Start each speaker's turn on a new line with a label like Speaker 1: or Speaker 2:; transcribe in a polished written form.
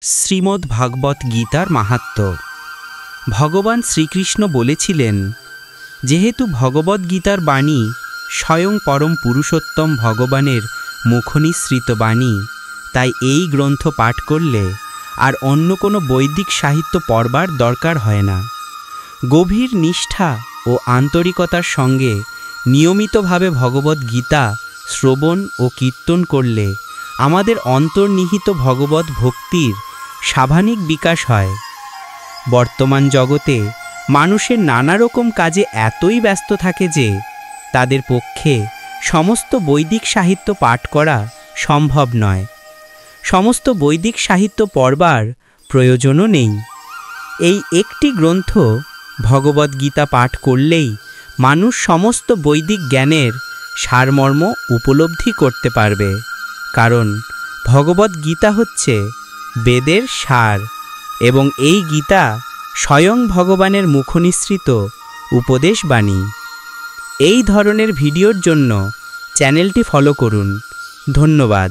Speaker 1: শ্রীমদ্ ভাগবত গীতার মাহাত্ম্য। ভগবান শ্রীকৃষ্ণ বলেছিলেন, যেহেতু ভগবদ্ গীতার বাণী স্বয়ং পরম পুরুষোত্তম ভগবানের মুখনিসৃত বাণী, তাই এই গ্রন্থ পাঠ করলে আর অন্য কোনো বৈদিক সাহিত্য পড়বার দরকার হয় না। গভীর নিষ্ঠা ও আন্তরিকতার সঙ্গে নিয়মিতভাবে ভগবদ্ গীতা শ্রবণ ও কীর্তন করলে আমাদের অন্তর্নিহিত ভগবৎ ভক্তির স্বাভাবিক বিকাশ হয়। বর্তমান জগতে মানুষের নানা রকম কাজে এতই ব্যস্ত থাকে যে তাদের পক্ষে সমস্ত বৈদিক সাহিত্য পাঠ করা সম্ভব নয়। সমস্ত বৈদিক সাহিত্য পড়বার প্রয়োজনও নেই। এই একটি গ্রন্থ ভগবদ্ গীতা পাঠ করলেই মানুষ সমস্ত বৈদিক জ্ঞানের সারমর্ম উপলব্ধি করতে পারবে, কারণ ভগবদ্ গীতা হচ্ছে বেদের সার এবং এই গীতা স্বয়ং ভগবানের মুখনিসৃত উপদেশবাণী। এই ধরনের ভিডিওর জন্য চ্যানেলটি ফলো করুন। ধন্যবাদ।